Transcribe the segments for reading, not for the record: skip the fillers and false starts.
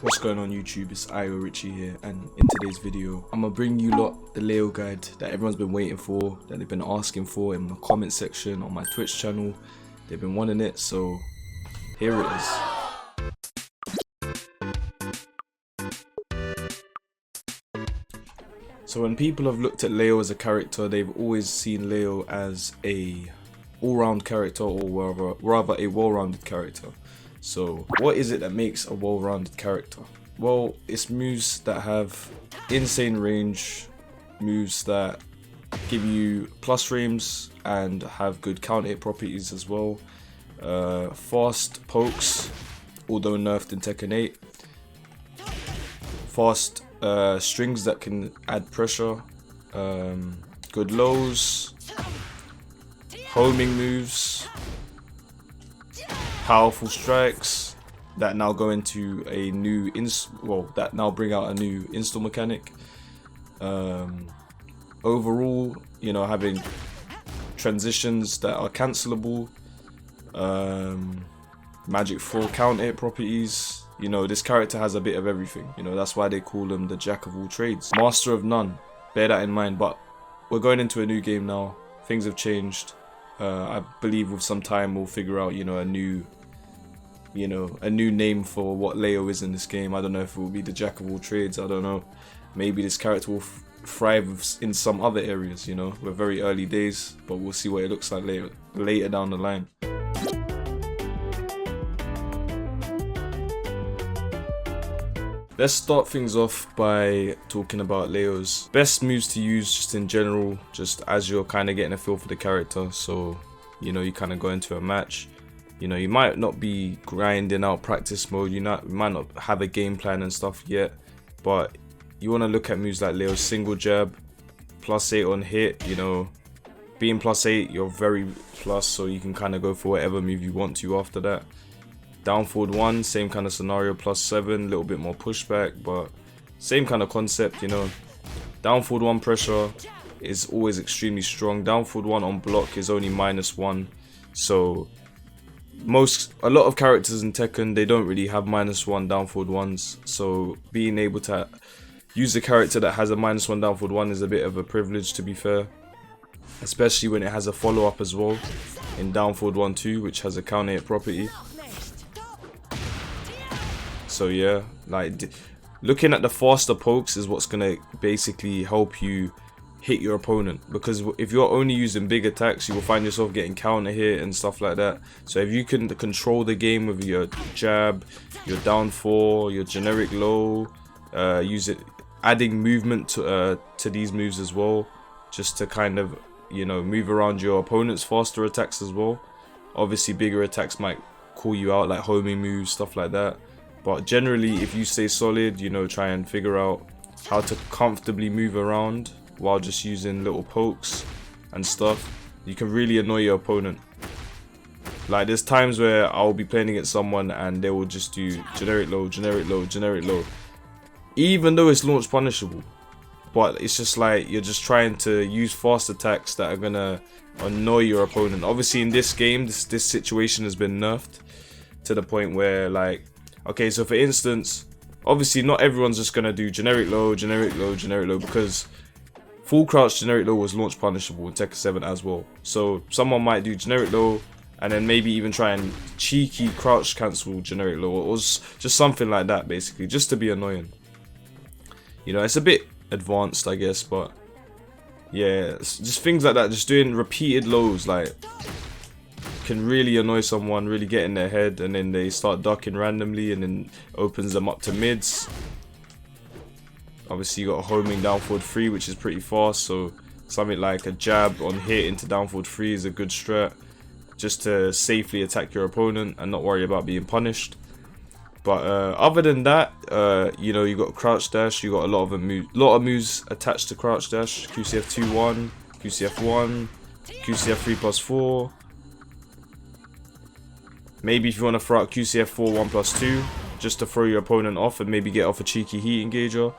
What's going on YouTube, it's AyoRichie here, and in today's video I'm gonna bring you lot the Leo guide that everyone's been waiting for, that they've been asking for in the comment section on my Twitch channel. They've been wanting it, so here it is. So when people have looked at Leo as a character, they've always seen Leo as a all-round character, or rather a well-rounded character. So what is it that makes a well-rounded character? Well, it's moves that have insane range, moves that give you plus frames and have good counter hit properties as well. Fast pokes, although nerfed in Tekken 8. Fast strings that can add pressure. Good lows. Homing moves. Powerful strikes that now go into a new that now bring out a new install mechanic. Overall, you know, having transitions that are cancelable, magic 4 counter hit properties. You know, this character has a bit of everything. You know, that's why they call him the jack of all trades, master of none. Bear that in mind. But we're going into a new game now. Things have changed. I believe with some time we'll figure out, a new name for what Leo is in this game. I don't know if it will be the jack of all trades. I don't know. Maybe this character will thrive in some other areas. You know, we're very early days, but we'll see what it looks like later down the line. Let's start things off by talking about Leo's best moves to use just in general, just as you're kind of getting a feel for the character. So, you kind of go into a match. You might not be grinding out practice mode, you might not have a game plan and stuff yet, but you want to look at moves like Leo's single jab, +8 on hit. Being +8, you're very plus, so you can kind of go for whatever move you want to after that. Down forward 1, same kind of scenario, +7, a little bit more pushback, but same kind of concept. Down forward 1 pressure is always extremely strong. Down forward 1 on block is only -1, so a lot of characters in Tekken, they don't really have -1 down forward 1s, so being able to use a character that has a -1 down forward 1 is a bit of a privilege, to be fair, especially when it has a follow-up as well in down forward 1-2, which has a counter hit property. So yeah, like looking at the faster pokes is what's gonna basically help you hit your opponent, because if you're only using big attacks, you will find yourself getting counter hit and stuff like that. So if you can control the game with your jab, your down 4, your generic low, adding movement to these moves as well, just to kind of move around your opponent's faster attacks as well. Obviously bigger attacks might call you out, like homing moves, stuff like that. But generally, if you stay solid, try and figure out how to comfortably move around while just using little pokes and stuff, you can really annoy your opponent. Like, there's times where I'll be playing against someone and they will just do generic low, generic low, generic low, even though it's launch punishable. But it's just like you're just trying to use fast attacks that are gonna annoy your opponent. Obviously in this game, this situation has been nerfed to the point where, like, okay, so for instance, obviously not everyone's just gonna do generic low, generic low, generic low, because full crouch generic low was launch punishable in Tekken 7 as well. So someone might do generic low and then maybe even try and cheeky crouch cancel generic low, or just something like that, basically, just to be annoying. It's a bit advanced, I guess, but yeah, just things like that, just doing repeated lows, like, can really annoy someone, really get in their head, and then they start ducking randomly and then opens them up to mids. Obviously you got a homing down forward 3, which is pretty fast, so something like a jab on hit into down forward 3 is a good strat, just to safely attack your opponent and not worry about being punished. But other than that, you got crouch dash. You got a lot of moves attached to crouch dash. QCF 2-1, QCF 1, QCF 3+4. Maybe if you want to throw out QCF 4 1+2, just to throw your opponent off and maybe get off a cheeky heat engager.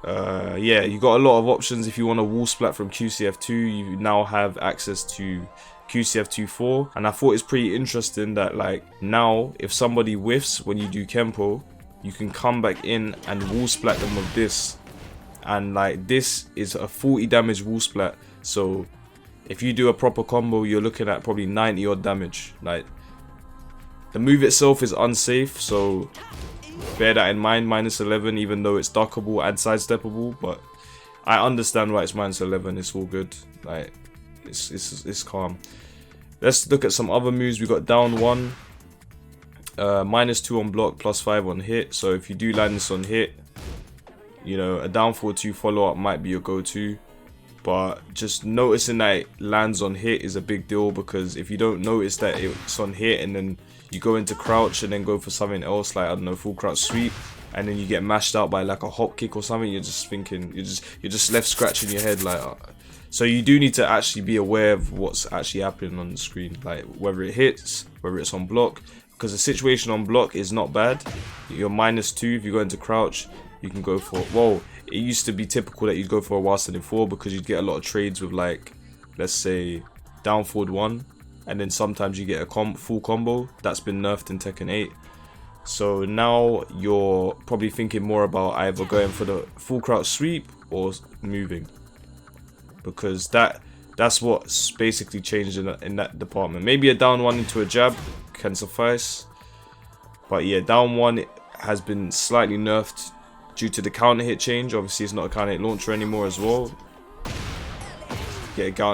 Yeah, you got a lot of options. If you want a wall splat from QCF 2, you now have access to QCF 2-4, and I thought it's pretty interesting that, like, now if somebody whiffs when you do Kempo, you can come back in and wall splat them with this. And like this is a 40 damage wall splat. So if you do a proper combo, you're looking at probably 90 odd damage. Like the move itself is unsafe, so bear that in mind. -11, even though it's duckable and sidesteppable, but I understand why it's -11. It's all good. Like it's calm. Let's look at some other moves. We got down 1, -2 on block, +5 on hit. So if you do land this on hit, you know, a down forward 2 follow up might be your go-to. But just noticing that it lands on hit is a big deal, because if you don't notice that it's on hit and then you go into crouch and then go for something else, like I don't know, full crouch sweep, and then you get mashed out by like a hop kick or something, you're just thinking, you're just left scratching your head. Like, so you do need to actually be aware of what's actually happening on the screen, like whether it hits, whether it's on block, because the situation on block is not bad. You're -2 if you go into crouch. You can go for, well, it used to be typical that you'd go for a while standing 4, because you'd get a lot of trades with, like, let's say down forward 1, and then sometimes you get a full combo. That's been nerfed in Tekken 8. So now you're probably thinking more about either going for the full crouch sweep or moving, because that's what's basically changed in that department. Maybe a down 1 into a jab can suffice, but yeah, down 1 has been slightly nerfed due to the counter hit change. Obviously it's not a counter hit launcher anymore as well. You get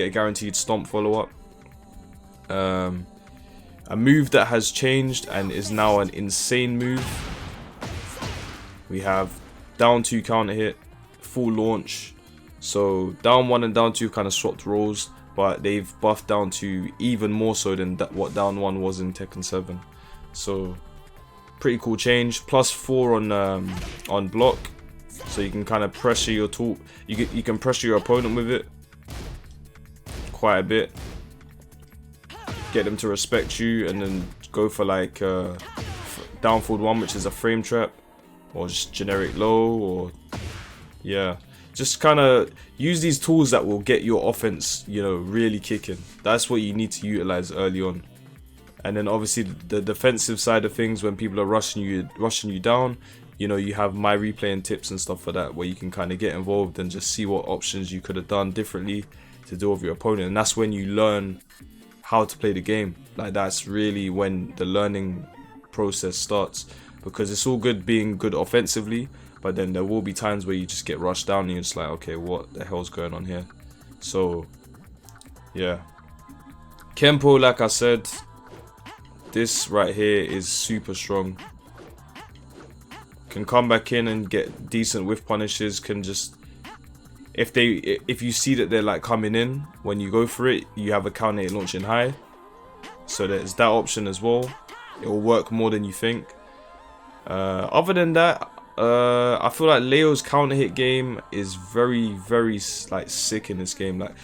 a guaranteed stomp follow up. A move that has changed and is now an insane move. We have down 2 counter hit, full launch. So down 1 and down 2 kind of swapped roles, but they've buffed down 2 even more so than what down 1 was in Tekken 7. So pretty cool change. +4 on block, so you can kind of pressure your tool. You can pressure your opponent with it quite a bit, get them to respect you, and then go for like down forward 1, which is a frame trap, or just generic low, or yeah, just kind of use these tools that will get your offense, you know, really kicking. That's what you need to utilize early on. And then obviously the defensive side of things, when people are rushing you down, you know, you have my replaying tips and stuff for that, where you can kind of get involved and just see what options you could have done differently to deal with your opponent. And that's when you learn how to play the game. Like, that's really when the learning process starts, because it's all good being good offensively, but then there will be times where you just get rushed down and you're just like, okay, what the hell's going on here? So yeah, Kempo, like I said, this right here is super strong. Can come back in and get decent whiff punishes. Can just, if you see that they're like coming in when you go for it, you have a counter hit launching high. So there's that option as well. It will work more than you think. Other than that, I feel like Leo's counter hit game is very like sick in this game. Like,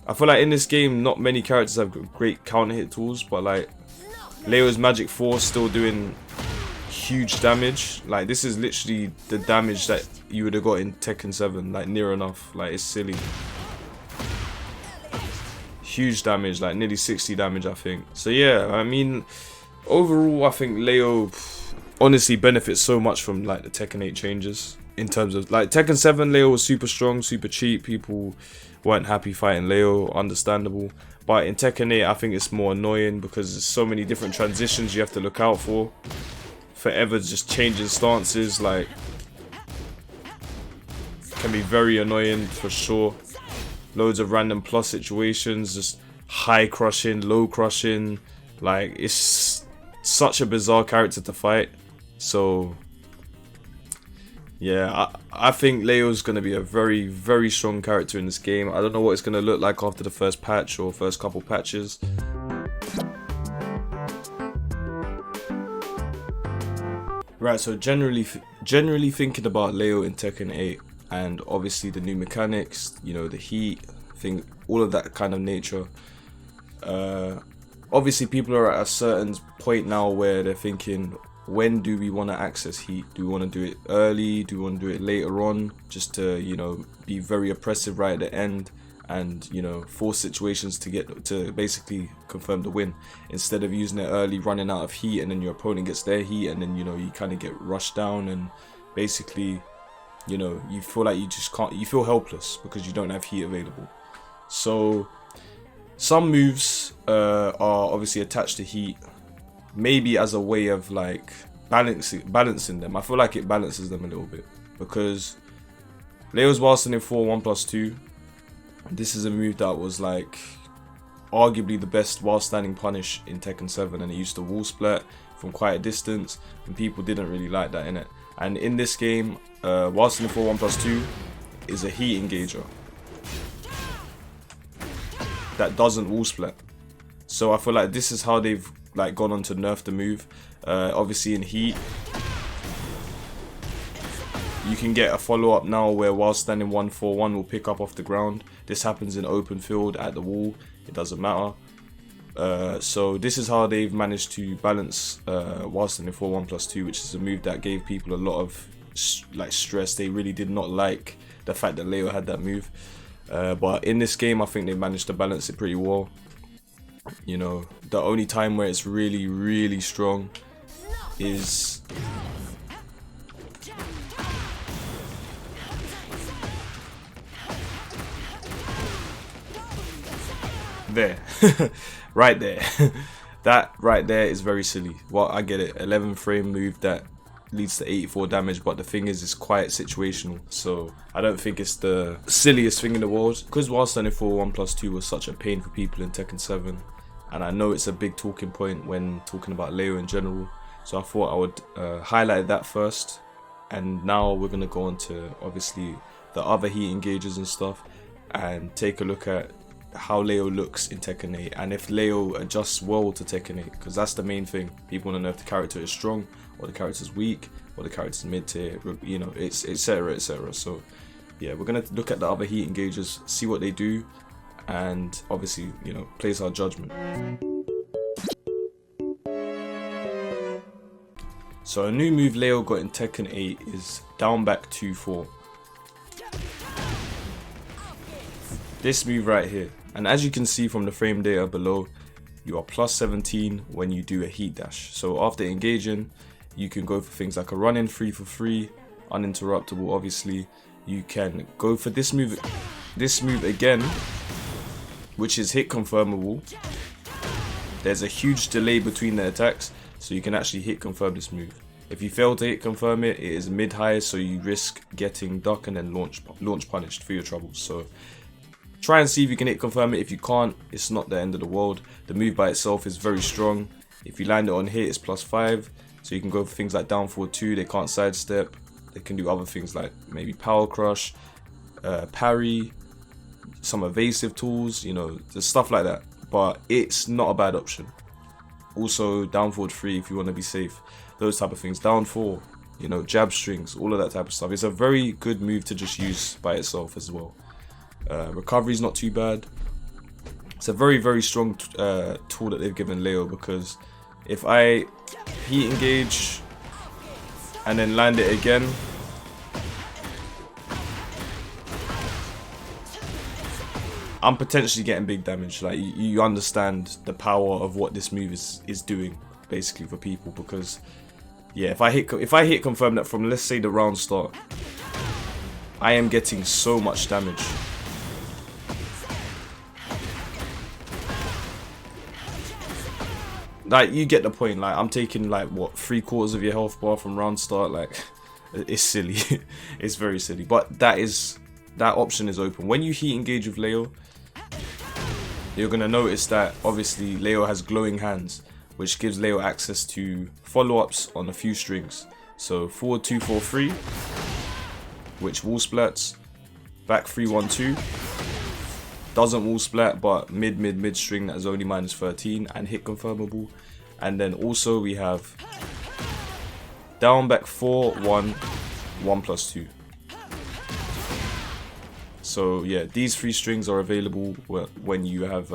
I feel like in this game not many characters have great counter hit tools, but like Leo's Magic Force still doing huge damage. Like, this is literally the damage that you would have got in Tekken 7, like near enough. Like, it's silly. Huge damage, like nearly 60 damage, I think. So yeah, I mean, overall I think Leo honestly benefits so much from like the Tekken 8 changes. In terms of like Tekken 7, Leo was super strong, super cheap. People weren't happy fighting Leo, understandable. But in Tekken 8, I think it's more annoying because there's so many different transitions you have to look out for. Forever just changing stances, like, can be very annoying for sure. Loads of random plus situations, just high crushing, low crushing. Like, it's such a bizarre character to fight. So yeah, I think Leo's going to be a very, very strong character in this game. I don't know what it's going to look like after the first patch or first couple patches. Right, so generally thinking about Leo in Tekken 8, and obviously the new mechanics, you know, the heat thing, all of that kind of nature. Obviously people are at a certain point now where they're thinking, when do we want to access heat? Do we want to do it early? Do we want to do it later on, just to, you know, be very oppressive right at the end and, you know, force situations to basically confirm the win, instead of using it early, running out of heat, and then your opponent gets their heat, and then, you know, you kind of get rushed down, and basically, you know, you feel like you just can't, you feel helpless because you don't have heat available. So some moves are obviously attached to heat, maybe as a way of like balancing them. I feel like it balances them a little bit, because Leo's while standing 4 1+2. This is a move that was like arguably the best while standing punish in Tekken 7, and it used to wall split from quite a distance, and people didn't really like that in it. And in this game, while standing 4 1+2 is a heat engager that doesn't wall split. So I feel like this is how they've like gone on to nerf the move. Obviously in heat, you can get a follow-up now where while standing 1-4-1 will pick up off the ground. This happens in open field, at the wall, it doesn't matter. So this is how they've managed to balance while standing 4 1+2, which is a move that gave people a lot of like stress. They really did not like the fact that Leo had that move. But in this game, I think they managed to balance it pretty well. You know, the only time where it's really, really strong is there. Right there. That right there is very silly. Well, I get it, 11 frame move that leads to 84 damage, but the thing is, it's quite situational, so I don't think it's the silliest thing in the world. Because while standing 4 1+2 was such a pain for people in Tekken 7, and I know it's a big talking point when talking about Leo in general, so I thought I would highlight that first, and now we're going to go on to obviously the other heat engagers and stuff, and take a look at how Leo looks in Tekken 8, and if Leo adjusts well to Tekken 8, because that's the main thing. People want to know if the character is strong, or the character is weak, or the character is mid tier, you know, it's etc, etc. So yeah, we're gonna look at the other heat engagers, see what they do, and obviously, you know, place our judgment. So a new move Leo got in Tekken 8 is down back 2-4. This move right here, and as you can see from the frame data below, you are +17 when you do a heat dash. So after engaging, you can go for things like a run-in 3-for-3, uninterruptible. Obviously, you can go for this move again, which is hit confirmable. There's a huge delay between the attacks, so you can actually hit confirm this move. If you fail to hit confirm it, it is mid-high, so you risk getting duck and then launch punished for your troubles. So try and see if you can hit confirm it. If you can't, it's not the end of the world. The move by itself is very strong. If you land it on hit, it's +5. So you can go for things like down forward 2, they can't sidestep. They can do other things like maybe power crush, parry, some evasive tools, you know, there's stuff like that. But it's not a bad option. Also down forward 3 if you want to be safe. Those type of things. Down 4, you know, jab strings, all of that type of stuff. It's a very good move to just use by itself as well. Recovery is not too bad. It's a very, very strong tool that they've given Leo, because if I heat engage and then land it again, I'm potentially getting big damage. Like you understand the power of what this move is doing basically for people, because yeah, if I hit confirm that from, let's say, the round start, I am getting so much damage. Like, you get the point. Like, I'm taking like what, 3/4 of your health bar from round start. Like, it's silly. It's very silly, but that option is open. When you heat engage with Leo, you're gonna notice that obviously Leo has glowing hands, which gives Leo access to follow-ups on a few strings. So forward 2-4-3, which wall splats, back 3-1-2, doesn't wall splat, but mid string that is only -13 and hit confirmable. And then also we have down back 4-1, 1+2. So yeah, these 3 strings are available when you have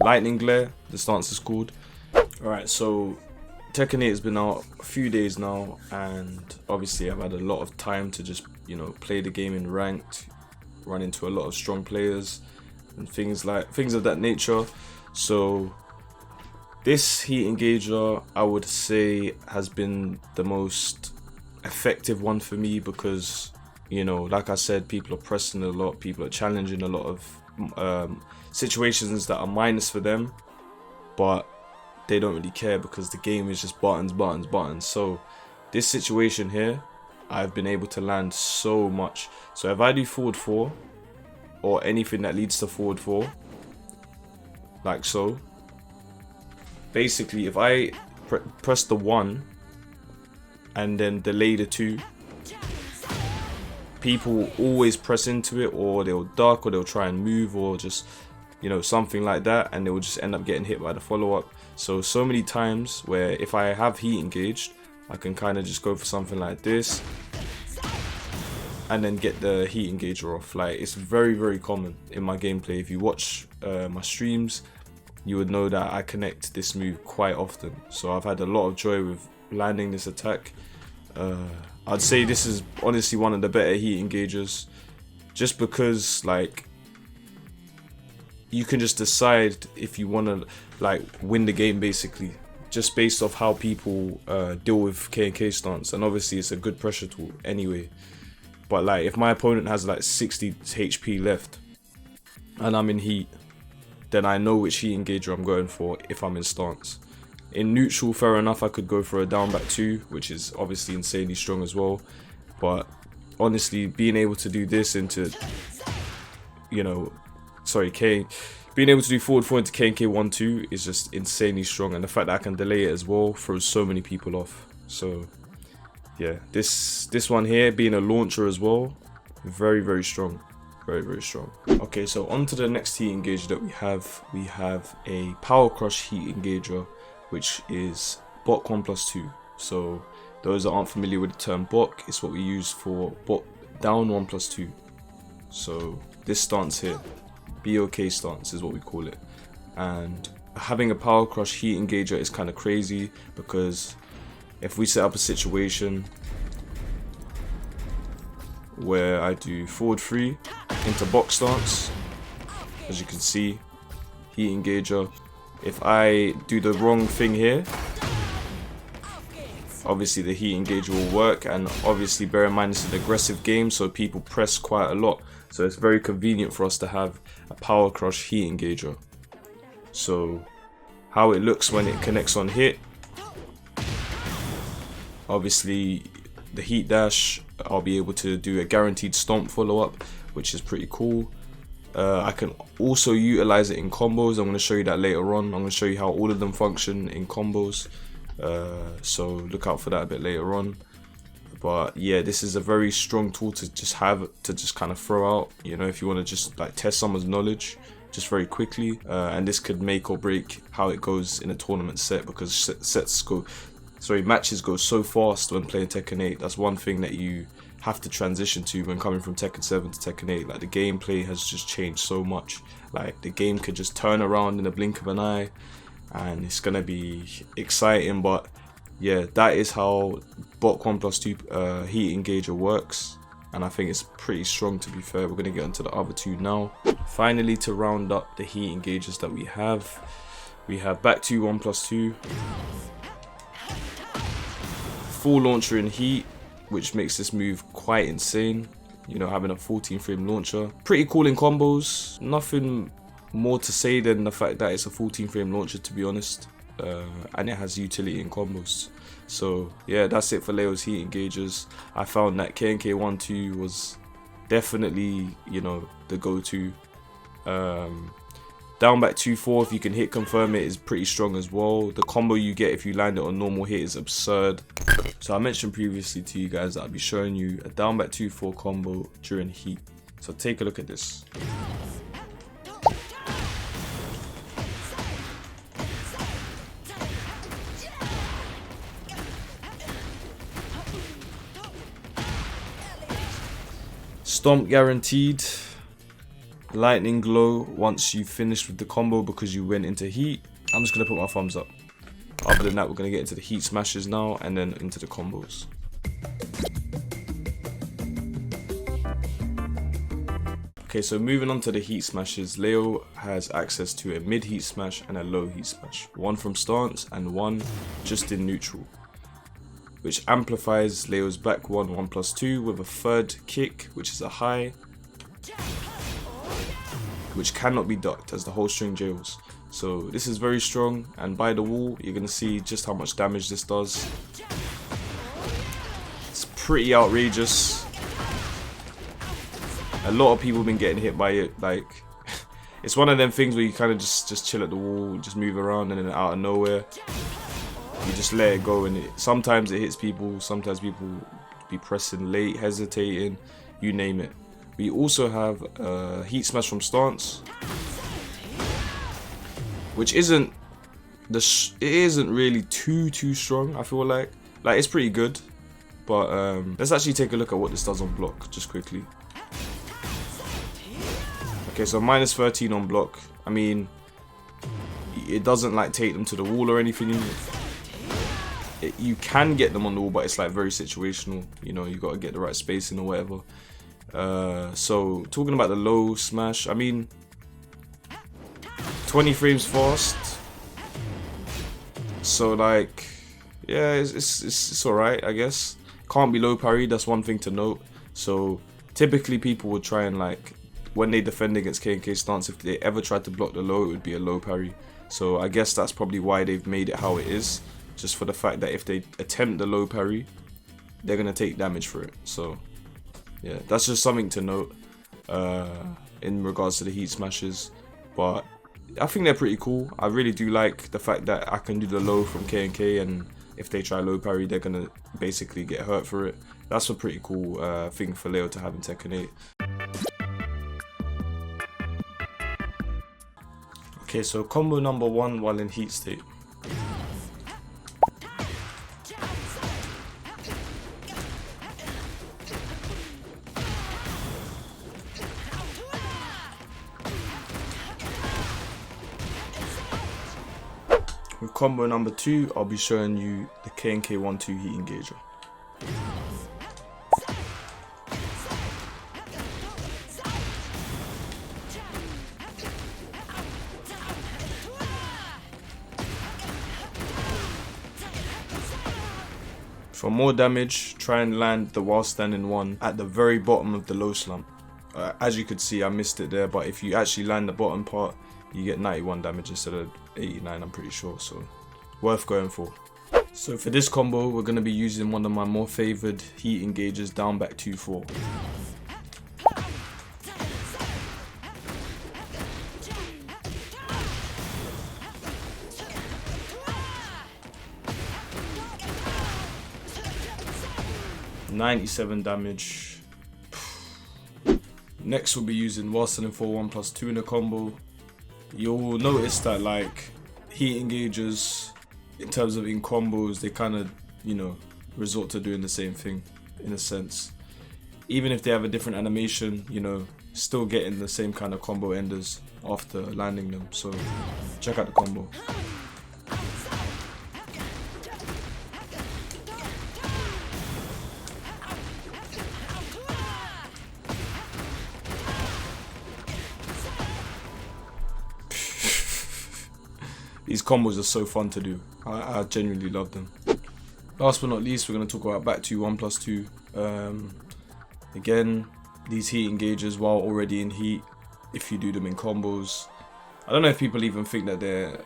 lightning glare, the stance is called. Alright, so Tekken 8 has been out a few days now, and obviously I've had a lot of time to just, you know, play the game in ranked, run into a lot of strong players and things of that nature. So this heat engager, I would say, has been the most effective one for me because, you know, like I said, people are pressing a lot, people are challenging a lot of situations that are minus for them, but they don't really care because the game is just buttons, buttons, buttons. So this situation here, I've been able to land so much. So if I do forward 4 or anything that leads to forward 4, like so, basically if I press the 1 and then delay the 2, people will always press into it, or they'll duck, or they'll try and move, or just, you know, something like that, and they will just end up getting hit by the follow-up. So many times where if I have heat engaged, I can kind of just go for something like this and then get the heat engager off. Like, it's very, very common in my gameplay. If you watch my streams, you would know that I connect this move quite often. So I've had a lot of joy with landing this attack. I'd say this is honestly one of the better heat engagers, just because, like, you can just decide if you want to, like, win the game basically, just based off how people deal with K&K stance. And obviously it's a good pressure tool anyway, but like if my opponent has like 60 HP left and I'm in heat, then I know which heat engager I'm going for if I'm in stance. In neutral, fair enough, I could go for a down back 2, which is obviously insanely strong as well, but honestly, being able to do this into, you know, being able to do forward 4 into K&K 1-2 is just insanely strong, and the fact that I can delay it as well throws so many people off. So yeah, this one here being a launcher as well, very, very strong, very, very strong. Okay, so on to the next heat engager that we have a power crush heat engager, which is bot 1+2. So those that aren't familiar with the term bot, it's what we use for bot down 1+2. So this stance here, BOK stance is what we call it. And having a power crush heat engager is kind of crazy, because if we set up a situation where I do forward 3 into box stance, as you can see, heat engager, if I do the wrong thing here, obviously the heat engager will work, and obviously bear in mind it's an aggressive game, so people press quite a lot. So it's very convenient for us to have a power crush heat engager. So how it looks when it connects on hit, obviously the heat dash, I'll be able to do a guaranteed stomp follow-up, which is pretty cool. I can also utilize it in combos. I'm going to show you that later on. I'm going to show you how all of them function in combos, so look out for that a bit later on. But yeah, this is a very strong tool to just have, to just kind of throw out, you know, if you want to just like test someone's knowledge just very quickly. And this could make or break how it goes in a tournament set, because matches go so fast when playing Tekken 8. That's one thing that you have to transition to when coming from Tekken 7 to Tekken 8. Like, the gameplay has just changed so much. Like, the game could just turn around in a blink of an eye, and it's gonna be exciting. But yeah, that is how bot 1+2 heat engager works, and I think it's pretty strong, to be fair. We're gonna get into the other two now. Finally, to round up the heat engagers that we have back 2 1+2, full launcher in heat, which makes this move quite insane. You know, having a 14 frame launcher, pretty cool in combos. Nothing more to say than the fact that it's a 14 frame launcher, to be honest, and it has utility in combos. So yeah, that's it for Leo's heat engagers. I found that K&K 1-2 was definitely, you know, the go-to. Down back 2-4, if you can hit confirm it, is pretty strong as well. The combo you get if you land it on normal hit is absurd. So I mentioned previously to you guys that I'll be showing you a down back 2-4 combo during heat. So take a look at this. Stomp guaranteed. Lightning glow once you finish with the combo because you went into heat. I'm just going to put my thumbs up. Other than that, we're going to get into the heat smashes now, and then into the combos. Okay, so moving on to the heat smashes, Leo has access to a mid heat smash and a low heat smash. One from stance and one just in neutral, which amplifies Leo's back 1/1+2 with a third kick, which is a high, which cannot be ducked as the whole string jails. So this is very strong, and by the wall you're going to see just how much damage this does. It's pretty outrageous. A lot of people have been getting hit by it. Like, it's one of them things where you kind of just chill at the wall, just move around, and then out of nowhere you just let it go, and sometimes it hits people, sometimes people be pressing late, hesitating, you name it. We also have a heat smash from stance, which isn't really too strong. I feel like it's pretty good, but let's actually take a look at what this does on block just quickly. Okay, so -13 on block. I mean, it doesn't like take them to the wall or anything. You can get them on the wall, but it's like very situational. You know, you got to get the right spacing or whatever. So talking about the low smash, I mean, 20 frames fast. So like, yeah, it's alright, I guess. Can't be low parry. That's one thing to note. So typically people would try and, like, when they defend against K&K stance, if they ever tried to block the low, it would be a low parry. So I guess that's probably why they've made it how it is, just for the fact that if they attempt the low parry, they're gonna take damage for it. So yeah, that's just something to note in regards to the heat smashes. But I think they're pretty cool. I really do like the fact that I can do the low from K&K, and if they try low parry, they're gonna basically get hurt for it. That's a pretty cool thing for Leo to have in Tekken 8. Okay, so combo number 1 while in heat state. With combo number 2, I'll be showing you the K&K 1-2 heat engager. For more damage, try and land the while standing 1 at the very bottom of the low slump. As you could see, I missed it there, but if you actually land the bottom part, you get 91 damage instead of 89, I'm pretty sure, so worth going for. So for this combo, we're going to be using one of my more favoured heat engagers, down back 2-4. .97 damage. Next we'll be using while standing 4-1+2 in a combo. You'll notice that, like, heat engagers, in terms of in combos, they kind of, you know, resort to doing the same thing in a sense. Even if they have a different animation, you know, still getting the same kind of combo enders after landing them. So check out the combo. These combos are so fun to do. I genuinely love them. Last but not least, we're going to talk about back to 1+2. Again, these heat engagers, while already in heat, if you do them in combos, I don't know if people even think that they're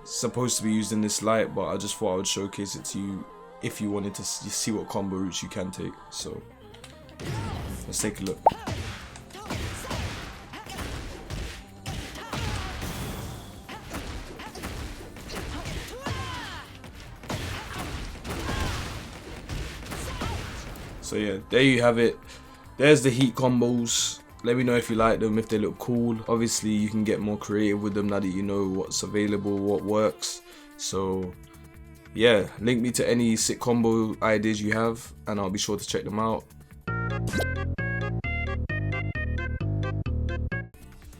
supposed to be used in this light, but I just thought I would showcase it to you if you wanted to see what combo routes you can take. So let's take a look. So yeah, there you have it. There's the heat combos. Let me know if you like them, if they look cool. Obviously, you can get more creative with them now that you know what's available, what works. So yeah, link me to any sick combo ideas you have, and I'll be sure to check them out.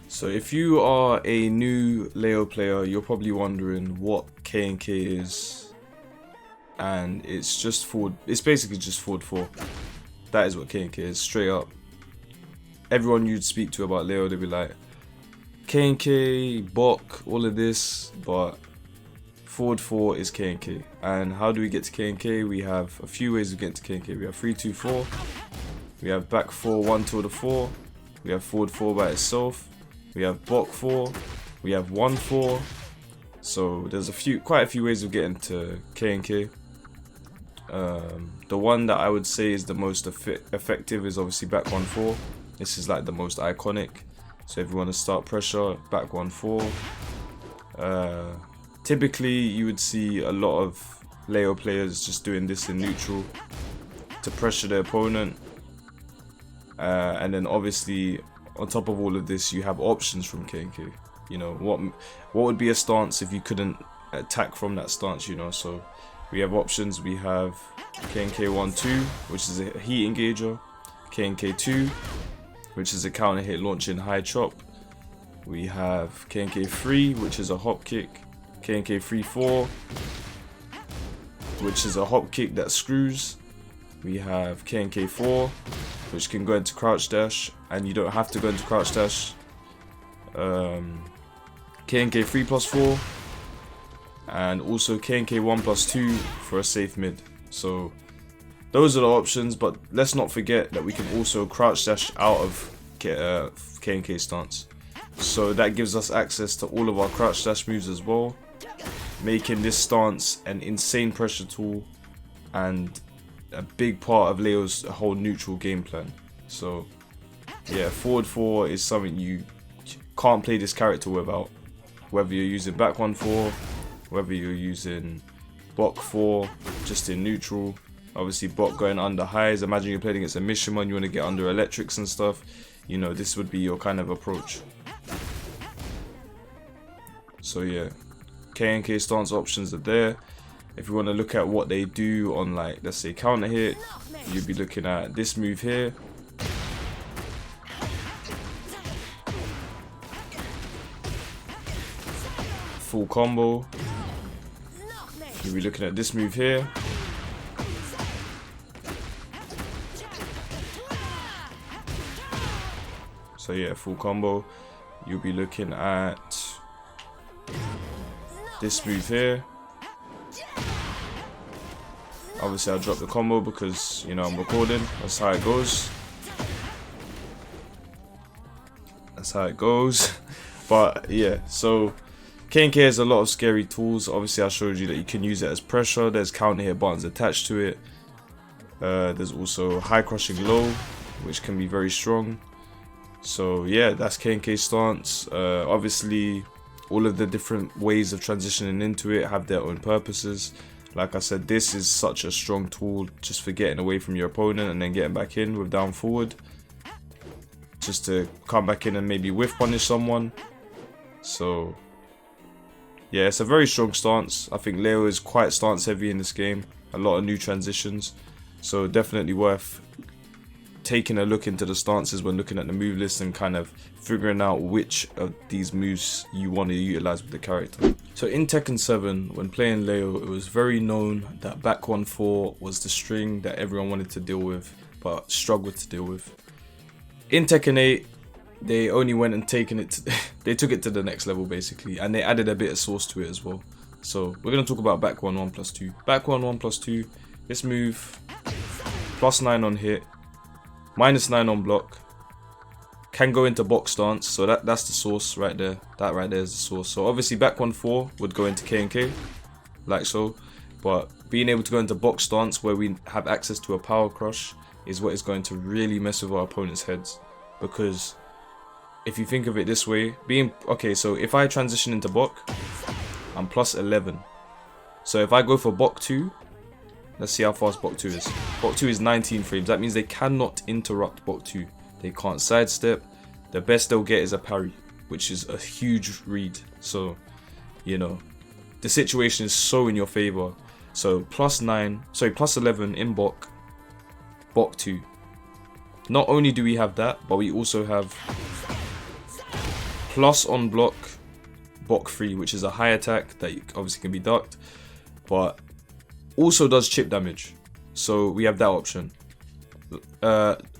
So if you are a new Leo player, you're probably wondering what K&K is. And it's just forward, it's basically just forward 4. That is what K&K is, straight up. everyone you'd speak to about Leo, they'd be like, K&K, Bok, all of this, but forward 4 is K&K. And how do we get to K&K? We have a few ways of getting to K&K. We have 3-2-4, we have back 4, 1-4, we have forward 4 by itself, we have Bok 4, we have 1-4. So there's quite a few ways of getting to K&K. The one that I would say is the most effective is obviously back 1-4. This is like the most iconic. So if you want to start pressure, back 1-4. Typically you would see a lot of Leo players just doing this in neutral to pressure their opponent. And then obviously on top of all of this, you have options from K&K. You know, what would be a stance if you couldn't attack from that stance, you know? So we have options. We have K&K 1-2, which is a heat engager. K&K 2, which is a counter hit launching high chop. We have K&K 3, which is a hop kick. K&K 3-4, which is a hop kick that screws. We have K&K 4, which can go into crouch dash, and you don't have to go into crouch dash. K&K 3+4, and also K&K 1+2 for a safe mid. So those are the options, but let's not forget that we can also crouch dash out of K&K stance. So that gives us access to all of our crouch dash moves as well, making this stance an insane pressure tool and a big part of Leo's whole neutral game plan. So yeah, forward 4 is something you can't play this character without. Whether you're using back 1-4, whether you're using Bok 4 just in neutral. Obviously Bok going under highs. Imagine you're playing against a Mishima and you want to get under electrics and stuff. You know, this would be your kind of approach. So yeah, K&K stance options are there. If you want to look at what they do on, like, let's say counter hit, you'd be looking at this move here. Full combo. You'll be looking at this move here. So yeah, full combo. You'll be looking at this move here. Obviously I'll drop the combo because, you know, I'm recording. That's how it goes. That's how it goes. But yeah, so K&K has a lot of scary tools. Obviously I showed you that you can use it as pressure. There's counter hit buttons attached to it. There's also high crushing low, which can be very strong. So yeah, that's K&K stance. Obviously all of the different ways of transitioning into it have their own purposes. Like I said, this is such a strong tool just for getting away from your opponent and then getting back in with down forward. Just to come back in and maybe whiff punish someone. So yeah, it's a very strong stance. I think Leo is quite stance heavy in this game. A lot of new transitions. So definitely worth taking a look into the stances when looking at the move list and kind of figuring out which of these moves you want to utilize with the character. So in Tekken 7, when playing Leo, it was very known that back 1-4 was the string that everyone wanted to deal with, but struggled to deal with. In Tekken 8, they only went and they took it to the next level basically, and they added a bit of sauce to it as well. So we're going to talk about back 1-1+2. Back 1-1+2, this move, +9 on hit, -9 on block, can go into box stance, so that's the source right there. That right there is the source. So obviously back 1-4 would go into K&K, like so, but being able to go into box stance where we have access to a power crush is what is going to really mess with our opponent's heads. Because if you think of it this way, so if I transition into Bok, I'm +11. So if I go for Bok 2, let's see how fast Bok 2 is. Bok 2 is 19 frames. That means they cannot interrupt Bok 2. They can't sidestep. The best they'll get is a parry, which is a huge read. So, you know, the situation is so in your favor. So +11 in Bok 2. Not only do we have that, but we also have plus on block Bok 3, which is a high attack that obviously can be ducked, but also does chip damage. So we have that option.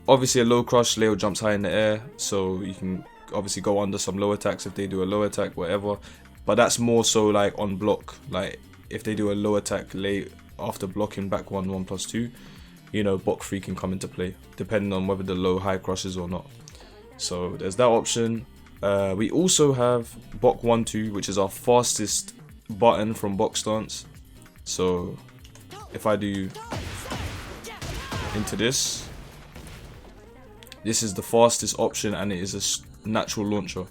Obviously a low crush, Leo jumps high in the air, so you can obviously go under some low attacks if they do a low attack, whatever. But that's more so like on block, like if they do a low attack late after blocking back 1/1+2, you know, Bok 3 can come into play, depending on whether the low high crushes or not. So there's that option. We also have Bok 1/2, which is our fastest button from Bok stance. So if I do into this is the fastest option, and it is a natural launcher.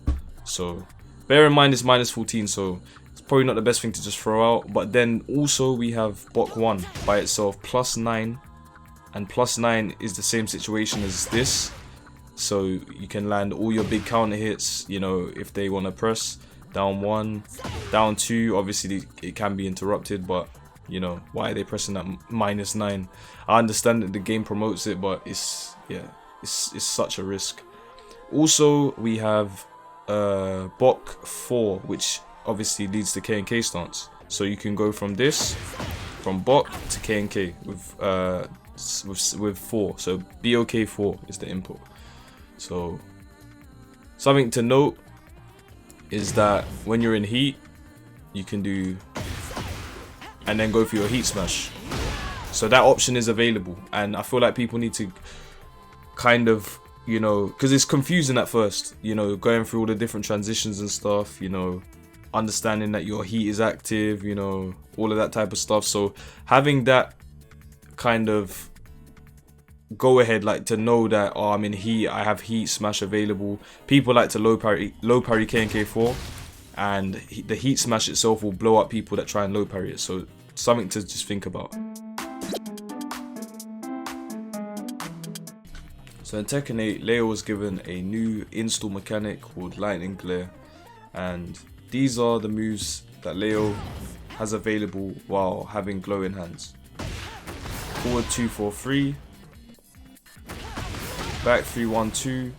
So bear in mind it's -14, so it's probably not the best thing to just throw out. But then also we have Bok 1 by itself, +9, and +9 is the same situation as this. So you can land all your big counter hits, you know, if they want to press. Down 1, down 2, obviously it can be interrupted, but you know, why are they pressing that -9? I understand that the game promotes it, but it's such a risk. Also we have Bok 4, which obviously leads to K and K stance. So you can go from this, from Bok to K and K with 4. So BOK 4 is the input. So something to note is that when you're in heat, you can do and then go for your heat smash. So that option is available, and I feel like people need to kind of, you know, because it's confusing at first, you know, going through all the different transitions and stuff, you know, understanding that your heat is active, you know, all of that type of stuff. So having that kind of go ahead, like to know that, oh, I'm in heat, I have heat smash available. People like to low parry K and K4, and the heat smash itself will blow up people that try and low parry it. So something to just think about. So in Tekken 8, Leo was given a new install mechanic called Lightning Glare, and these are the moves that Leo has available while having glowing hands. Forward 2-4-3, back 3-1-2,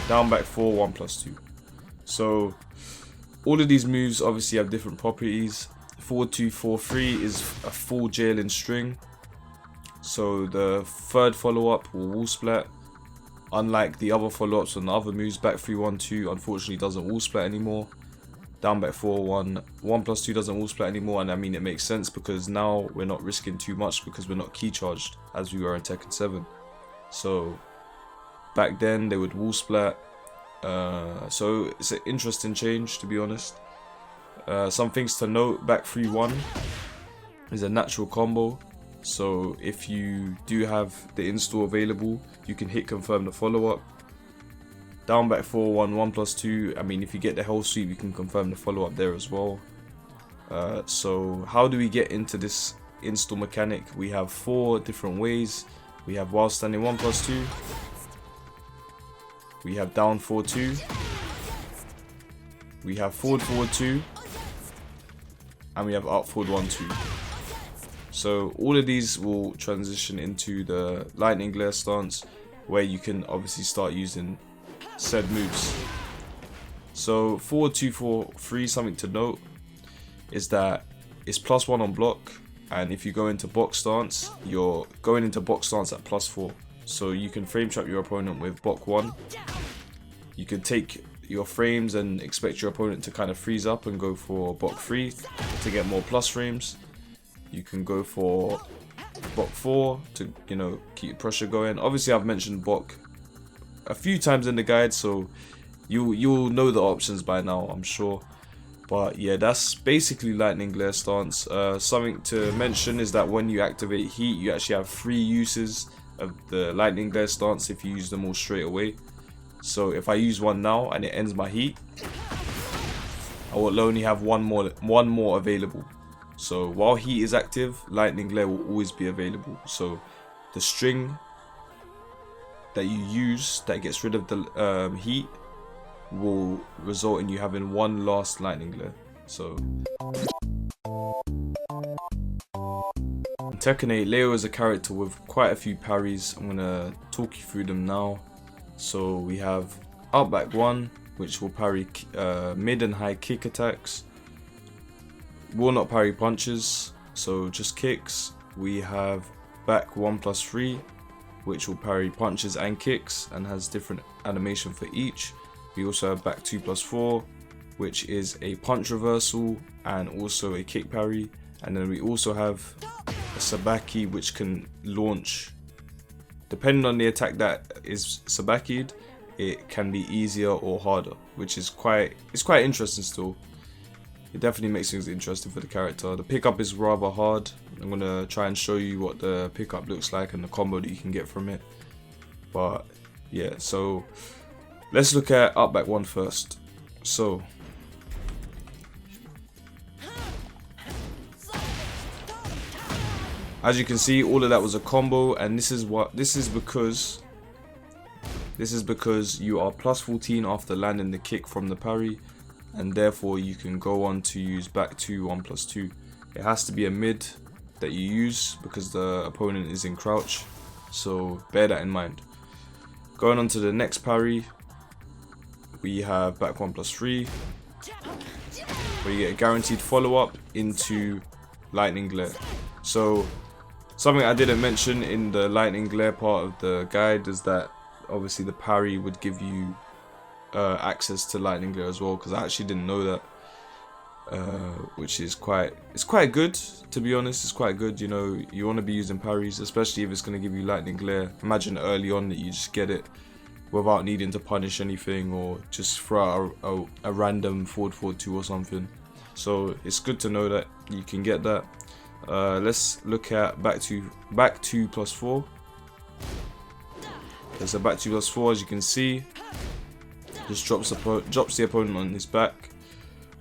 down back 4-1+2. So all of these moves obviously have different properties. Forward 2-4-3 is a full jailing string. So the third follow-up will wall splat. Unlike the other follow-ups on the other moves, back 3-1-2 unfortunately doesn't wall splat anymore. Down back 4-1+2 doesn't wall splat anymore, and I mean it makes sense because now we're not risking too much because we're not key charged as we were in Tekken 7. So back then they would wall splat. So it's an interesting change, to be honest. Some things to note: back 3-1 is a natural combo. So if you do have the install available, you can hit confirm the follow-up. Down back 4-1+2, I mean if you get the hell sweep, you can confirm the follow-up there as well. So how do we get into this install mechanic? We have 4 different ways. We have while standing 1+2. We have down 4-2. We have forward 2. And we have up forward 1-2. So all of these will transition into the Lightning Glare stance, where you can obviously start using said moves. So forward 2-4-3, something to note is that it's +1 on block, and if you go into Bok stance, you're going into Bok stance at +4. So you can frame trap your opponent with Bok 1. You can take your frames and expect your opponent to kind of freeze up and go for Bok 3 to get more plus frames. You can go for Bok 4 to, you know, keep pressure going. Obviously I've mentioned Bok a few times in the guide, so you'll know the options by now, I'm sure. But yeah, that's basically Lightning Glare stance. Something to mention is that when you activate heat, you actually have 3 uses of the Lightning Glare stance if you use them all straight away. So if I use one now and it ends my heat, I will only have one more available. So while heat is active, Lightning Glare will always be available. So the string that you use that gets rid of the heat will result in you having one last Lightning Glare. So in Tekken 8, Leo is a character with quite a few parries. I'm gonna talk you through them now. So we have up back 1, which will parry mid and high kick attacks. Will not parry punches, so just kicks. We have back 1+3, which will parry punches and kicks and has different animation for each. We also have back 2+4, which is a punch reversal and also a kick parry. And then we also have a sabaki, which can launch, depending on the attack that is sabaki'd, it can be easier or harder, which is quite interesting still. It definitely makes things interesting for the character. The pickup is rather hard. I'm gonna try and show you what the pickup looks like and the combo that you can get from it. But yeah, so let's look at up back 1 first. So as you can see, all of that was a combo, and this is because you are +14 after landing the kick from the parry, and therefore you can go on to use back 2 1+2. It has to be a mid that you use because the opponent is in crouch, so bear that in mind. Going on to the next parry, we have back 1+3, where you get a guaranteed follow-up into lightning glare. So something I didn't mention in the lightning glare part of the guide is that obviously the parry would give you access to lightning glare as well, because I actually didn't know that, which is quite good, to be honest. It's quite good. You know, you want to be using parries, especially if it's going to give you lightning glare. Imagine early on that you just get it without needing to punish anything or just throw out a random forward 2 or something. So it's good to know that you can get that. Let's look at back 2+4. There's a back 2+4, as you can see. Just drops the opponent on his back,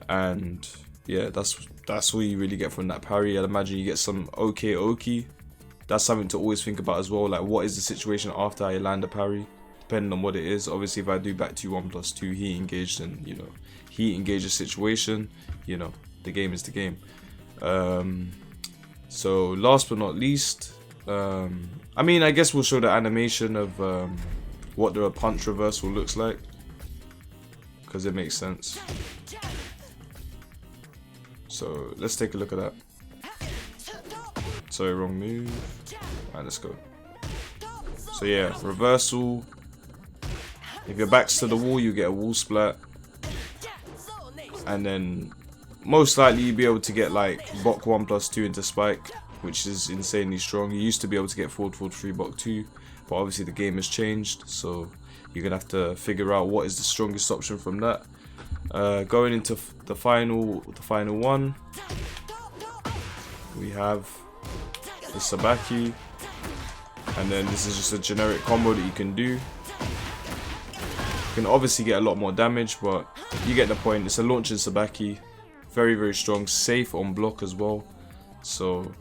and yeah, that's all you really get from that parry. I'd imagine you get some oki. That's something to always think about as well. Like, what is the situation after I land a parry? Depending on what it is. Obviously, if I do back 2 1+2, he engaged, and you know, he engaged the situation. You know, the game is the game. So last but not least, I mean, I guess we'll show the animation of what the punch reversal looks like, because it makes sense. So let's take a look at that. Sorry, wrong move. Alright, let's go. So yeah, reversal. If your back's to the wall, you get a wall splat, and then most likely you'll be able to get like Bok 1+2 into spike, which is insanely strong. You used to be able to get forward 3 Bok 2, but obviously the game has changed, so you're gonna have to figure out what is the strongest option from that. Going into the final one, we have the sabaki, and then this is just a generic combo that you can do. You can obviously get a lot more damage, but you get the point. It's a launching sabaki, very strong, safe on block as well, so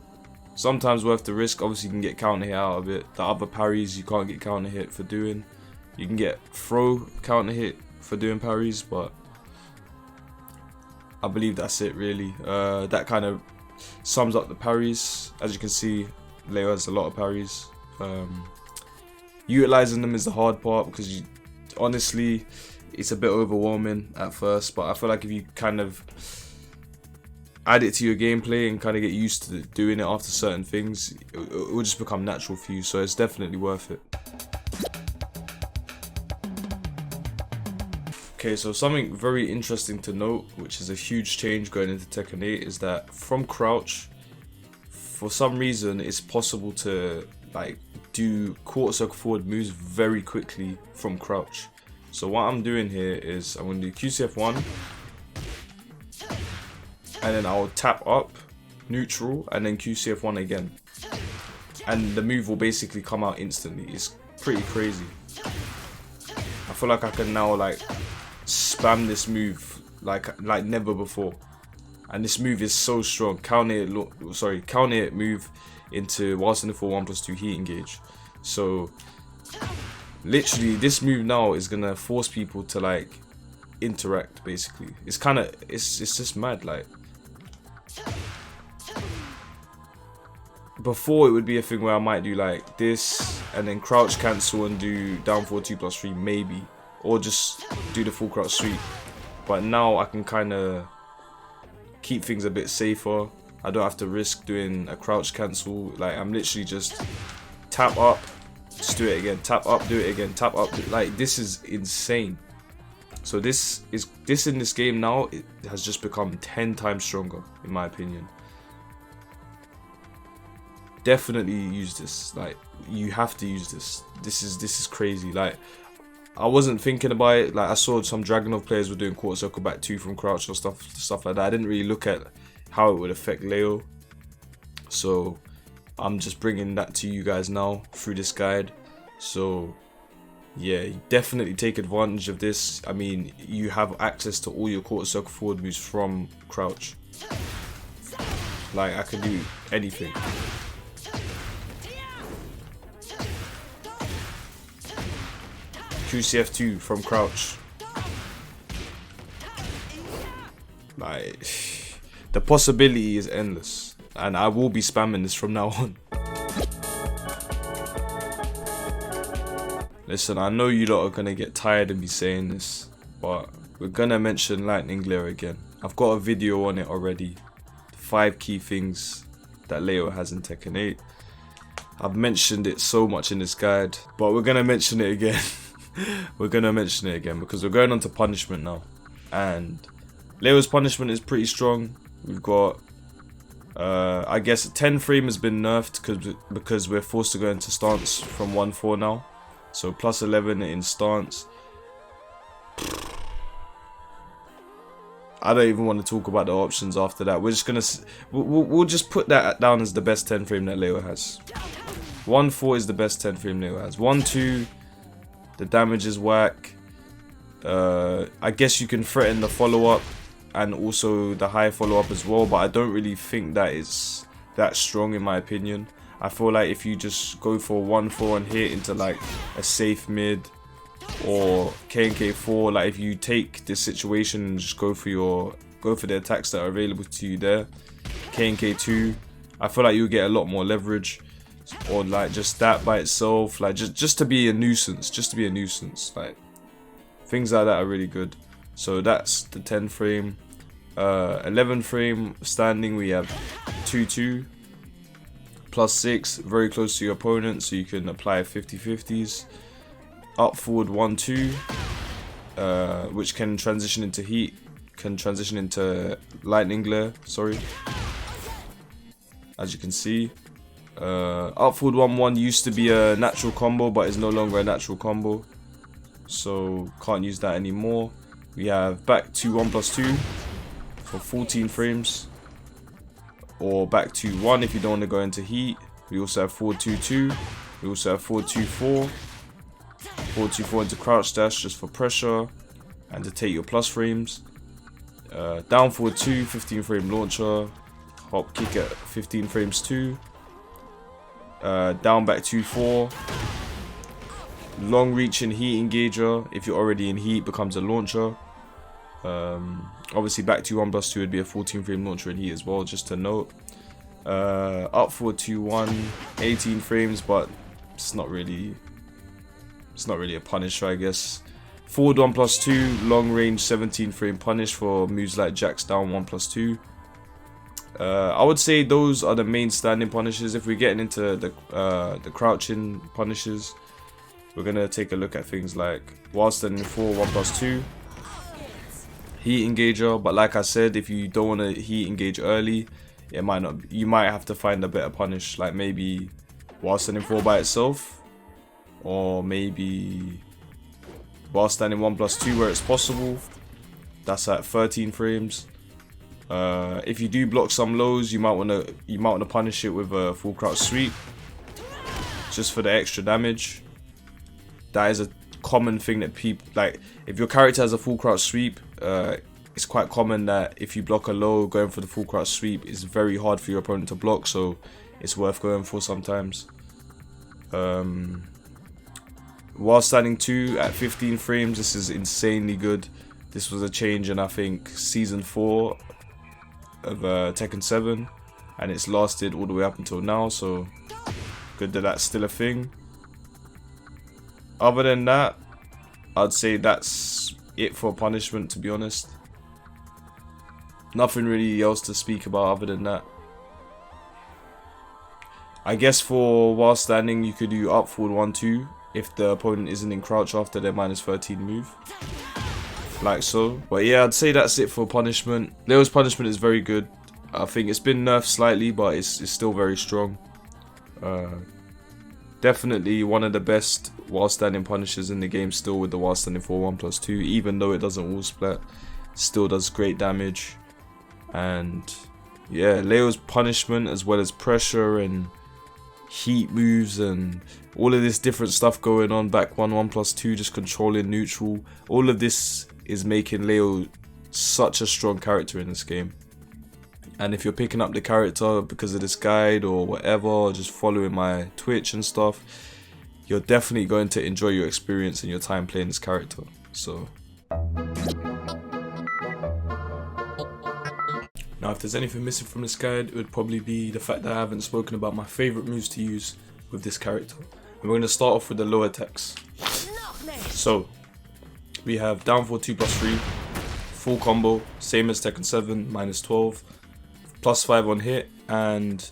sometimes worth the risk. Obviously you can get counter hit out of it. The other parries you can't get counter hit for doing. You can get throw counter hit for doing parries, but I believe that's it really. That kind of sums up the parries. As you can see, Leo has a lot of parries. Utilizing them is the hard part, because honestly it's a bit overwhelming at first, but I feel like if you kind of add it to your gameplay and kind of get used to doing it after certain things, it will just become natural for you, so it's definitely worth it. Okay, so something very interesting to note, which is a huge change going into Tekken 8, is that from crouch, for some reason, it's possible to like do quarter circle forward moves very quickly from crouch. So what I'm doing here is I'm going to do QCF1, and then I'll tap up, neutral, and then QCF1 again. And the move will basically come out instantly. It's pretty crazy. I feel like I can now like spam this move like never before. And this move is so strong. Counter hit move into whilst in the 4 1+2 heat engage. So literally this move now is gonna force people to like interact basically. It's just mad. Like, before it would be a thing where I might do like this and then crouch cancel and do down forward 2+3 maybe, or just do the full crouch sweep. But now I can kind of keep things a bit safer. I don't have to risk doing a crouch cancel. Like, I'm literally just tap up, Just do it again. Tap up, do it again. Tap up. Like, this is insane. So this in this game now, it has just become 10 times stronger, in my opinion. Definitely use this. Like, you have to use this. This is crazy. Like, I wasn't thinking about it. Like, I saw some Dragunov players were doing quarter circle back 2 from crouch or stuff like that. I didn't really look at how it would affect Leo. So I'm just bringing that to you guys now through this guide. So yeah, definitely take advantage of this. I mean, you have access to all your quarter circle forward moves from crouch. Like, I can do anything. QCF2 from crouch. Like, the possibility is endless, and I will be spamming this from now on. Listen, I know you lot are gonna get tired of me saying this, but we're gonna mention Lightning Glare again. I've got a video on it already. 5 key things that Leo has in Tekken 8. I've mentioned it so much in this guide, but we're gonna mention it again. We're gonna mention it again because we're going on to punishment now, and Leo's punishment is pretty strong. We've got I guess 10 frame has been nerfed because we're forced to go into stance from 1-4 now, so plus 11 in stance. I don't even want to talk about the options after that. We're just gonna we'll just put that down as the best 10 frame that Leo has. 1-4 is the best 10 frame Leo has. 1-2, the damage is whack. I guess you can threaten the follow-up and also the high follow-up as well, but I don't really think that is that strong in my opinion. I feel like if you just go for 1-4 and hit into like a safe mid or K&K4, like if you take this situation and just go for the attacks that are available to you there, K&K2, I feel like you'll get a lot more leverage. Or like just that by itself, like just to be a nuisance, like things like that are really good. So that's the 10 frame. 11 frame standing, we have 2-2 plus 6, very close to your opponent, so you can apply 50-50s. Up forward 1-2, which can transition into heat, can transition into lightning glare, sorry, as you can see. Up forward 1-1 used to be a natural combo, but is no longer a natural combo, so can't use that anymore. We have back to 1+2 for 14 frames, or back to 1 if you don't want to go into heat. We also have forward 2-2. We also have forward 2-4. Forward 2-4 into crouch dash just for pressure and to take your plus frames. Down forward 2, 15 frame launcher. Hop kick at 15 frames 2. Down back 2-4. Long reach in heat engager. If you're already in heat, becomes a launcher. Obviously back to 1+2 would be a 14 frame launcher in heat as well, just to note. Up forward 2-1, 18 frames, but it's not really a punisher, I guess. Forward 1+2, long range 17 frame punish for moves like jacks down 1+2. I would say those are the main standing punishes. If we're getting into the crouching punishes, we're gonna take a look at things like while standing 4, 1+2, heat engager. But like I said, if you don't want to heat engage early, it might not. You might have to find a better punish, like maybe while standing 4 by itself, or maybe while standing 1+2 where it's possible. That's at 13 frames. If you do block some lows, you might want to punish it with a full crouch sweep, just for the extra damage. That is a common thing that people like. If your character has a full crouch sweep, it's quite common that if you block a low, going for the full crouch sweep is very hard for your opponent to block, so it's worth going for sometimes. While standing 2 at 15 frames, this is insanely good. This was a change in, I think, season 4 of Tekken 7, and it's lasted all the way up until now, so good that that's still a thing. Other than that, I'd say that's it for punishment, to be honest. Nothing really else to speak about other than that. I guess for while standing, you could do up forward 1-2 if the opponent isn't in crouch after their -13 move. Like so. But yeah, I'd say that's it for punishment. Leo's punishment is very good. I think it's been nerfed slightly, but it's still very strong. Definitely one of the best while standing punishers in the game still, with the while standing for 1+2. Even though it doesn't wall split, still does great damage. And yeah, Leo's punishment as well as pressure and heat moves and all of this different stuff going on, back 1+2, just controlling neutral, all of this is making Leo such a strong character in this game. And if you're picking up the character because of this guide or whatever, or just following my Twitch and stuff, you're definitely going to enjoy your experience and your time playing this character. So now, if there's anything missing from this guide, it would probably be the fact that I haven't spoken about my favourite moves to use with this character. And we're going to start off with the low attacks. So, we have down for 2+3, full combo, same as Tekken 7, -12, +5 on hit. And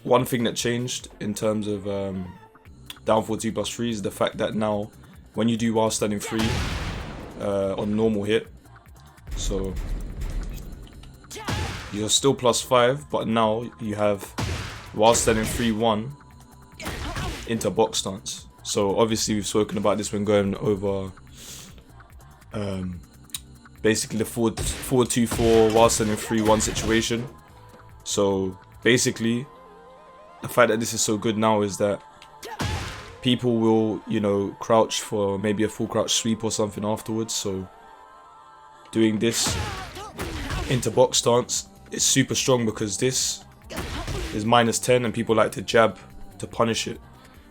one thing that changed in terms of down for 2+3 is the fact that now, when you do while standing 3 on normal hit, so you're still +5, but now you have while standing 3-1 into box stance. So obviously we've spoken about this when going over basically the forward 2-4 while standing 3-1 situation. So basically the fact that this is so good now is that people will, you know, crouch for maybe a full crouch sweep or something afterwards. So doing this into box stance, it's super strong because this is -10 and people like to jab to punish it.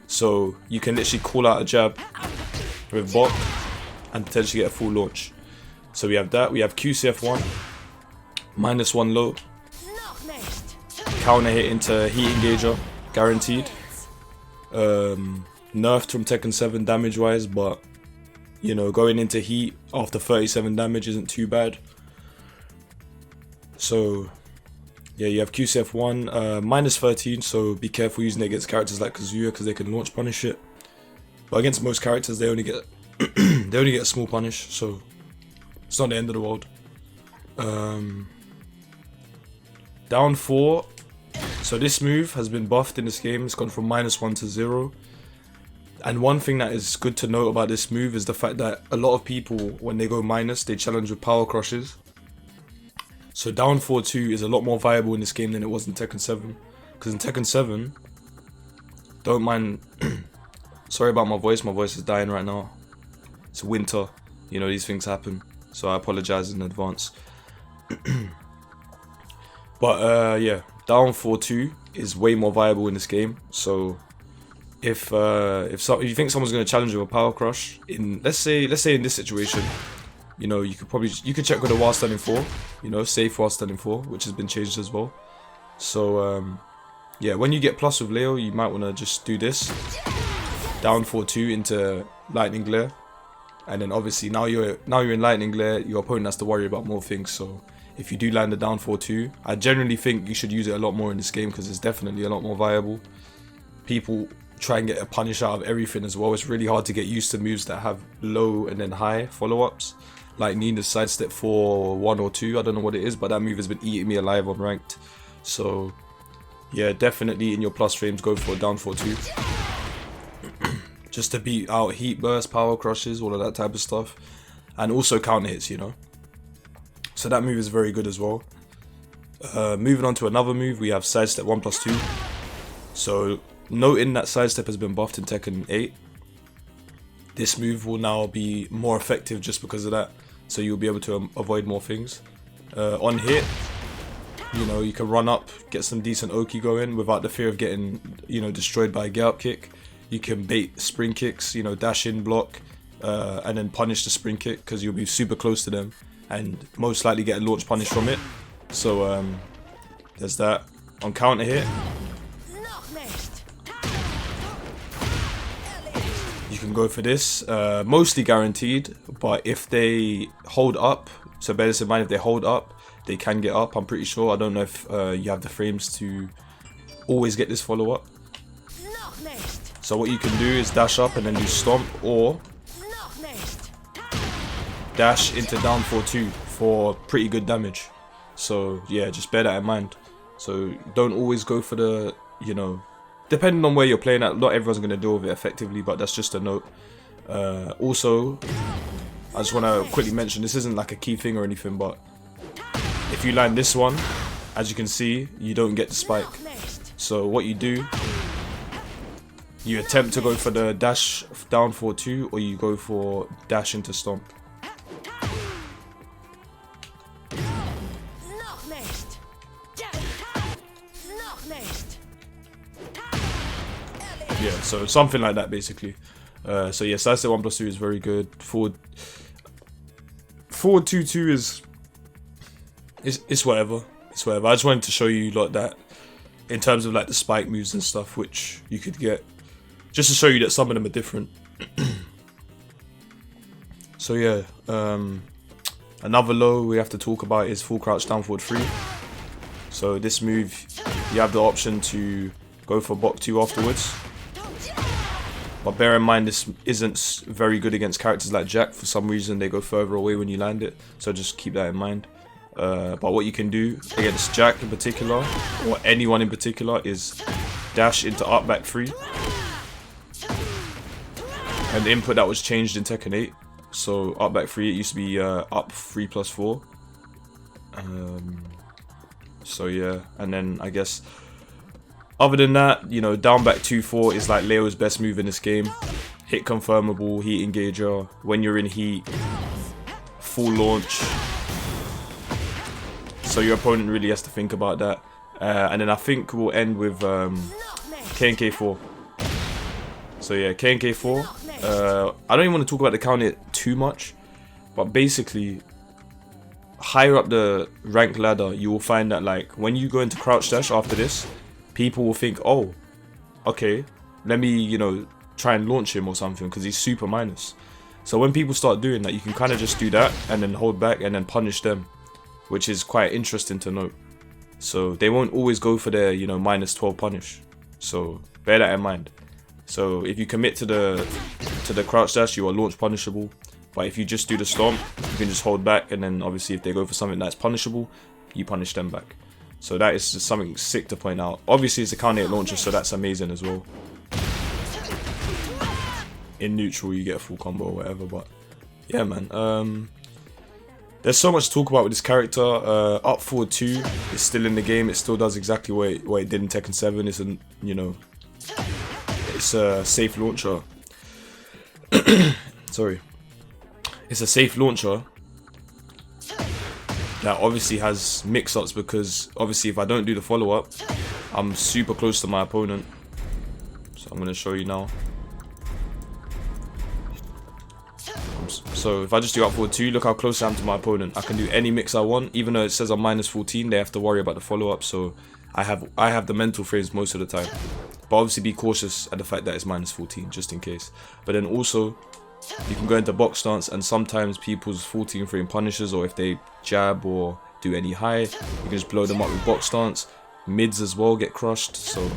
So you can literally call out a jab with bot and potentially get a full launch. So we have that. We have QCF1, -1 low, counter hit into heat engager, guaranteed. Nerfed from Tekken 7 damage wise, but you know, going into heat after 37 damage isn't too bad. So yeah, you have QCF1, -13, so be careful using it against characters like Azure because they can launch punish it. But against most characters they only get they only get a small punish, so it's not the end of the world. Down 4, so this move has been buffed in this game. It's gone from -1 to 0. And one thing that is good to note about this move is the fact that a lot of people, when they go minus, they challenge with power crushes. So down 4-2 is a lot more viable in this game than it was in Tekken 7. Because in Tekken 7, don't mind, sorry about my voice is dying right now. It's winter, you know, these things happen. So I apologize in advance. But yeah, down 4-2 is way more viable in this game. So if you think someone's going to challenge with a power crush, in let's say in this situation, you know, you could check with a while standing 4, you know, safe while standing 4, which has been changed as well. So yeah, when you get plus with Leo, you might want to just do this, down 4-2 into lightning glare, and then obviously now you're in lightning glare, your opponent has to worry about more things. So if you do land a down 4-2, I generally think you should use it a lot more in this game because it's definitely a lot more viable. People try and get a punish out of everything as well. It's really hard to get used to moves that have low and then high follow-ups, like Nina's sidestep for 1 or 2. I don't know what it is, but that move has been eating me alive on ranked. So yeah, definitely in your plus frames, go for a down 4-2. Just to beat out heat burst, power crushes, all of that type of stuff. And also counter hits, you know. So that move is very good as well. Moving on to another move, we have sidestep 1+2. So noting that sidestep has been buffed in Tekken 8, this move will now be more effective just because of that. So you'll be able to avoid more things. On hit, you know, you can run up, get some decent Oki going without the fear of getting, you know, destroyed by a get up kick. You can bait spring kicks, you know, dash in, block, and then punish the spring kick because you'll be super close to them and most likely get a launch punish from it. So there's that. On counter hit, you can go for this, mostly guaranteed, but if they hold up, so bear this in mind, if they hold up, they can get up, I'm pretty sure. I don't know if you have the frames to always get this follow-up, So what you can do is dash up and then do stomp, or dash into down 4-2 for pretty good damage. So yeah, just bear that in mind. So don't always go for the, you know, depending on where you're playing at, not everyone's going to deal with it effectively, but that's just a note. Also, I just want to quickly mention, this isn't like a key thing or anything, but if you land this one, as you can see, you don't get the spike. So what you do, you attempt to go for the dash down 4-2, or you go for dash into stomp. Yeah, so something like that basically. So yeah, sidestep 1+2 is very good. Forward 2-2 is it's whatever. It's whatever. I just wanted to show you like that in terms of like the spike moves and stuff which you could get, just to show you that some of them are different. So yeah, another low we have to talk about is full crouch down forward 3. So this move, you have the option to go for block 2 afterwards. But bear in mind, this isn't very good against characters like Jack. For some reason, they go further away when you land it. So just keep that in mind. But what you can do against Jack in particular, or anyone in particular, is dash into up back 3. And the input that was changed in Tekken 8. So up back 3, it used to be up 3+4. So yeah, and then I guess other than that, you know, down back 2-4 is like Leo's best move in this game. Hit confirmable, heat engager. When you're in heat, full launch. So your opponent really has to think about that. And then I think we'll end with KNK4. So yeah, KNK4. I don't even want to talk about the counter too much, but basically, higher up the rank ladder, you will find that like when you go into crouch dash after this, people will think, oh, okay, let me, you know, try and launch him or something because he's super minus. So when people start doing that, you can kind of just do that and then hold back and then punish them, which is quite interesting to note. So they won't always go for their, you know, -12 punish. So bear that in mind. So if you commit to the crouch dash, you are launch punishable. But if you just do the stomp, you can just hold back, and then obviously if they go for something that's punishable, you punish them back. So that is just something sick to point out. Obviously it's a counter hit launcher, so that's amazing as well. In neutral you get a full combo or whatever, but yeah man. There's so much to talk about with this character. Up forward 2 is still in the game. It still does exactly what it did in Tekken 7. It's a, you know, it's a safe launcher. Sorry. It's a safe launcher that obviously has mix-ups, because obviously if I don't do the follow-up, I'm super close to my opponent. So I'm going to show you now. So if I just do up forward 2, look how close I am to my opponent. I can do any mix I want, even though it says I'm -14, they have to worry about the follow-up. So I have the mental frames most of the time. But obviously be cautious at the fact that it's -14, just in case. But then also, you can go into box stance, and sometimes people's 14 frame punishes, or if they jab or do any high, you can just blow them up with box stance. Mids as well get crushed, so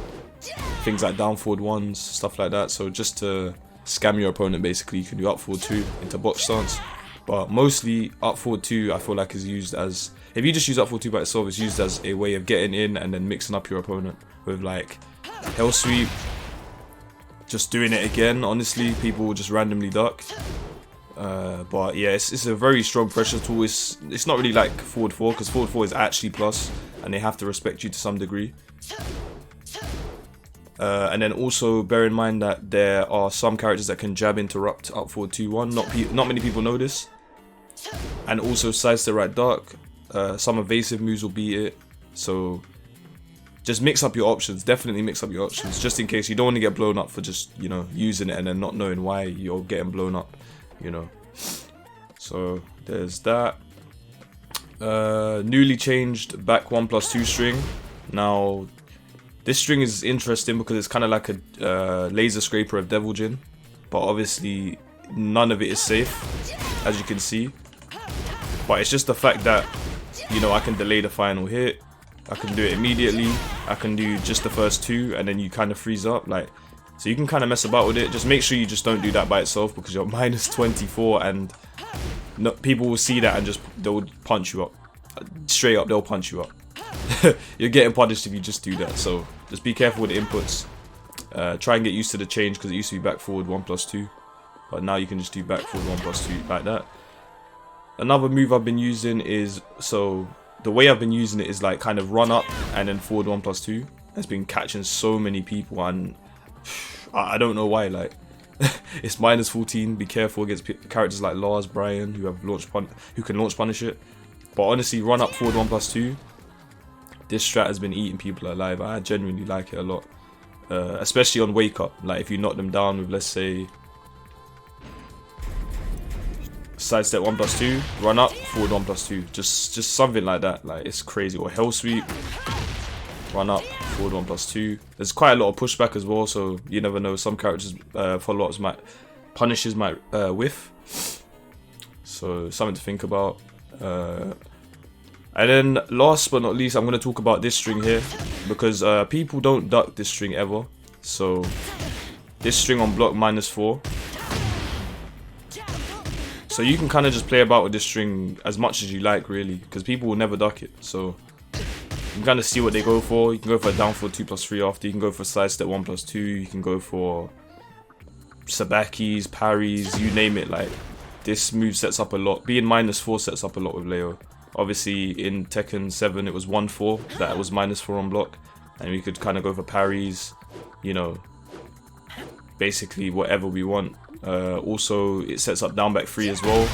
things like down forward 1s, stuff like that. So just to scam your opponent, basically, you can do up forward 2 into box stance. But mostly up forward 2 I feel like is used as, if you just use up forward 2 by itself, it's used as a way of getting in and then mixing up your opponent with like hell sweep. Just doing it again, honestly, people will just randomly duck. But yeah, it's a very strong pressure tool. It's not really like forward 4, because forward 4 is actually plus, and they have to respect you to some degree. And then also bear in mind that there are some characters that can jab interrupt up forward 2-1. Not many people know this. And also sidestep right dark. Some evasive moves will beat it. So just mix up your options. Definitely mix up your options, just in case you don't want to get blown up for just, you know, using it and then not knowing why you're getting blown up, you know. So there's that. Newly changed back 1+2 string. Now this string is interesting because it's kind of like a laser scraper of Devil Jin, but obviously none of it is safe, as you can see. But it's just the fact that, you know, I can delay the final hit, I can do it immediately, I can do just the first 2, and then you kind of freeze up. Like, So you can kind of mess about with it. Just make sure you just don't do that by itself, because you're minus 24 and no, people will see that and just they'll punch you up. Straight up, they'll punch you up. You're getting punished if you just do that. So just be careful with the inputs. Try and get used to the change, because it used to be back forward 1+2, but now you can just do back forward 1+2 like that. Another move I've been using is, so the way I've been using it is like kind of run up and then forward 1+2. It's been catching so many people, and I don't know why. Like it's minus 14. Be careful against characters like Lars, Brian, who have who can launch punish it. But honestly, run up forward 1+2. This strat has been eating people alive. I genuinely like it a lot, especially on wake up. Like if you knock them down with, let's say, sidestep 1+2, run up forward 1+2, just something like that. Like it's crazy. Or hell sweep, run up forward 1+2. There's quite a lot of pushback as well, so you never know. Some characters follow-ups punishes might whiff. So something to think about. And then last but not least, I'm going to talk about this string here, because people don't duck this string ever. So this string on block -4. So you can kind of just play about with this string as much as you like, really, because people will never duck it. So you can kind of see what they go for. You can go for a down forward 2+3 after. You can go for sidestep 1+2. You can go for sabakis, parries, you name it. Like this move sets up a lot. Being -4 sets up a lot with Leo. Obviously in Tekken 7 it was 1-4, that was -4 on block, and we could kind of go for parries, you know, basically whatever we want. Also it sets up down back 3 as well,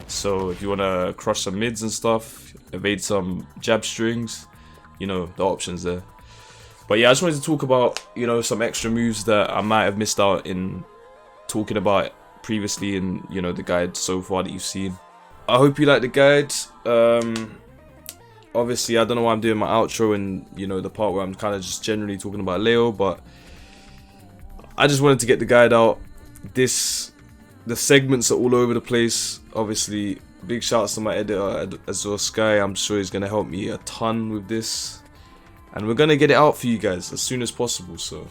so if you want to crush some mids and stuff, evade some jab strings, you know, the options there. But yeah, I just wanted to talk about, you know, some extra moves that I might have missed out in talking about previously in, you know, the guide so far that you've seen. I hope you like the guide. Obviously, I don't know why I'm doing my outro and, you know, the part where I'm kind of just generally talking about Leo, but I just wanted to get the guide out. The segments are all over the place. Obviously, big shouts to my editor, AzureSky. I'm sure he's going to help me a ton with this. And we're going to get it out for you guys as soon as possible. So,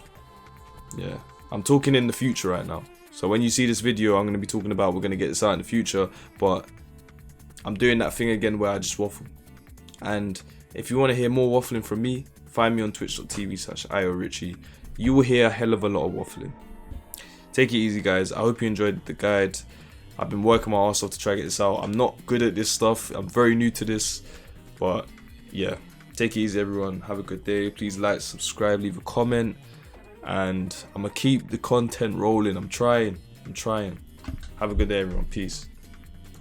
yeah. I'm talking in the future right now. So when you see this video, I'm going to be talking about we're going to get this out in the future. But I'm doing that thing again where I just waffle. And if you want to hear more waffling from me, find me on twitch.tv/AyoRichie. You will hear a hell of a lot of waffling. Take it easy, guys. I hope you enjoyed the guide. I've been working my ass off to try to get this out. I'm not good at this stuff. I'm very new to this. But yeah, take it easy, everyone. Have a good day. Please like, subscribe, leave a comment. And I'm going to keep the content rolling. I'm trying. Have a good day, everyone. Peace.